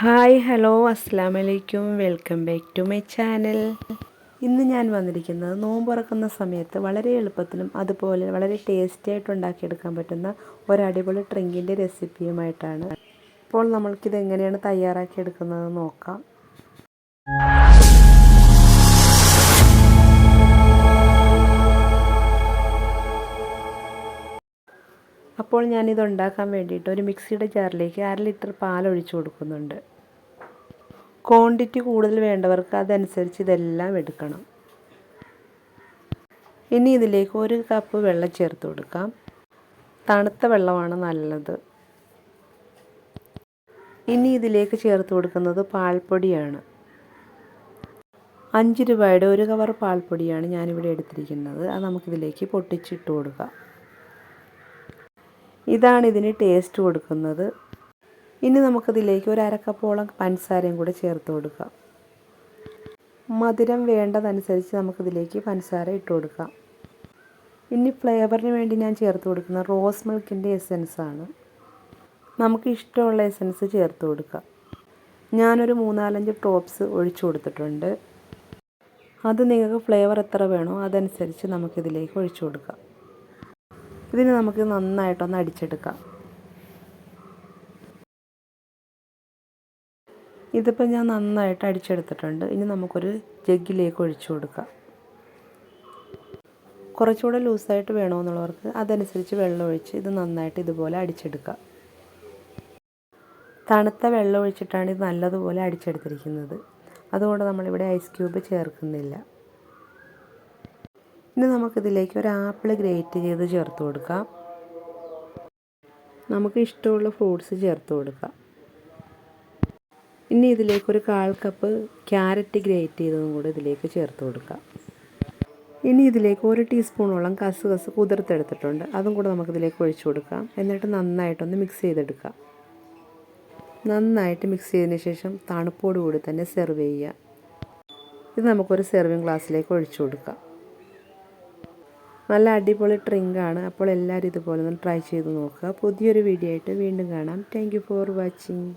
Hi hello അസ്സാം വലൈക്കും welcome back to my channel. ഇന്ന് ഞാൻ വന്നിരിക്കുന്നത് നോമ്പ് തുറക്കുന്ന സമയത്ത് വളരെ എളുപ്പത്തിലും അതുപോലെ വളരെ ടേസ്റ്റി ആയിട്ട് ഉണ്ടാക്കിയെടുക്കാൻ പറ്റുന്ന ഒരടിപൊളി ഡ്രിങ്കിൻ്റെ റെസിപ്പിയുമായിട്ടാണ്. അപ്പോൾ നമ്മൾക്കിത് എങ്ങനെയാണ് തയ്യാറാക്കിയെടുക്കുന്നത് നോക്കാം. അപ്പോൾ ഞാനിത് ഉണ്ടാക്കാൻ വേണ്ടിയിട്ട് ഒരു മിക്സിയുടെ ജാറിലേക്ക് 1/2 ലിറ്റർ പാൽ ഒഴിച്ചു കൊടുക്കുന്നുണ്ട്. ക്വാണ്ടിറ്റി കൂടുതൽ വേണ്ടവർക്ക് അതനുസരിച്ച് ഇതെല്ലാം എടുക്കണം. ഇനി ഇതിലേക്ക് 1 കപ്പ് വെള്ളം ചേർത്ത് കൊടുക്കാം. തണുത്ത വെള്ളമാണ് നല്ലത്. ഇനി ഇതിലേക്ക് ചേർത്ത് കൊടുക്കുന്നത് പാൽപ്പൊടിയാണ്. 5 രൂപയുടെ 1 കവർ പാൽപ്പൊടിയാണ് ഞാനിവിടെ എടുത്തിരിക്കുന്നത്. അത് നമുക്കിതിലേക്ക് പൊട്ടിച്ചിട്ട് കൊടുക്കാം. ഇതാണ് ഇതിന് ടേസ്റ്റ് കൊടുക്കുന്നത്. ഇനി നമുക്കിതിലേക്ക് 1/2 കപ്പോളം പഞ്ചസാരയും കൂടെ ചേർത്ത് കൊടുക്കാം. മധുരം വേണ്ടതനുസരിച്ച് നമുക്കിതിലേക്ക് പഞ്ചസാര ഇട്ട് കൊടുക്കാം. ഇനി ഫ്ലേവറിന് വേണ്ടി ഞാൻ ചേർത്ത് കൊടുക്കുന്ന റോസ് മിൽക്കിൻ്റെ എസൻസാണ്. നമുക്ക് ഇഷ്ടമുള്ള എസൻസ് ചേർത്ത് കൊടുക്കാം. ഞാനൊരു 3-4 ഡ്രോപ്സ് ഒഴിച്ചു കൊടുത്തിട്ടുണ്ട്. അത് നിങ്ങൾക്ക് ഫ്ലേവർ എത്ര വേണോ അതനുസരിച്ച് നമുക്കിതിലേക്ക് ഒഴിച്ചു കൊടുക്കാം. ഇതിന് നമുക്ക് നന്നായിട്ടൊന്ന് അടിച്ചെടുക്കാം. ഇതിപ്പോൾ ഞാൻ നന്നായിട്ട് അടിച്ചെടുത്തിട്ടുണ്ട്. ഇനി നമുക്കൊരു ജഗ്ഗിലേക്ക് ഒഴിച്ചു കൊടുക്കാം. കുറച്ചുകൂടെ ലൂസായിട്ട് വേണമെന്നുള്ളവർക്ക് അതനുസരിച്ച് വെള്ളം ഒഴിച്ച് ഇത് നന്നായിട്ട് ഇതുപോലെ അടിച്ചെടുക്കാം. തണുത്ത വെള്ളം ഒഴിച്ചിട്ടാണ് ഇത് നല്ലതുപോലെ അടിച്ചെടുത്തിരിക്കുന്നത്. അതുകൊണ്ട് നമ്മളിവിടെ ഐസ് ക്യൂബ് ചേർക്കുന്നില്ല. ഇനി നമുക്കിതിലേക്ക് ഒരു ആപ്പിൾ ഗ്രേറ്റ് ചെയ്ത് ചേർത്ത് കൊടുക്കാം. നമുക്ക് ഇഷ്ടമുള്ള ഫ്രൂട്ട്സ് ചേർത്ത് കൊടുക്കാം. ഇനി ഇതിലേക്ക് ഒരു 1/4 കപ്പ് ക്യാരറ്റ് ഗ്രേറ്റ് ചെയ്തതും കൂടെ ഇതിലേക്ക് ചേർത്ത് കൊടുക്കാം. ഇനി ഇതിലേക്ക് 1 ടീസ്പൂണോളം കസ്കസ് കുതിർത്തെടുത്തിട്ടുണ്ട്. അതും കൂടെ നമുക്കിതിലേക്ക് ഒഴിച്ചു കൊടുക്കാം. എന്നിട്ട് നന്നായിട്ടൊന്ന് മിക്സ് ചെയ്തെടുക്കാം. നന്നായിട്ട് മിക്സ് ചെയ്തതിന് ശേഷം തണുപ്പോടുകൂടി തന്നെ സെർവ് ചെയ്യുക. ഇത് നമുക്കൊരു സെർവിങ് ഗ്ലാസ്സിലേക്ക് ഒഴിച്ചു കൊടുക്കാം. നല്ല അടിപൊളി ഡ്രിങ്കാണ്. അപ്പോൾ എല്ലാവരും ഇതുപോലെ ഒന്ന് ട്രൈ ചെയ്ത് നോക്കുക. പുതിയൊരു വീഡിയോ ആയിട്ട് വീണ്ടും കാണാം. Thank you for watching.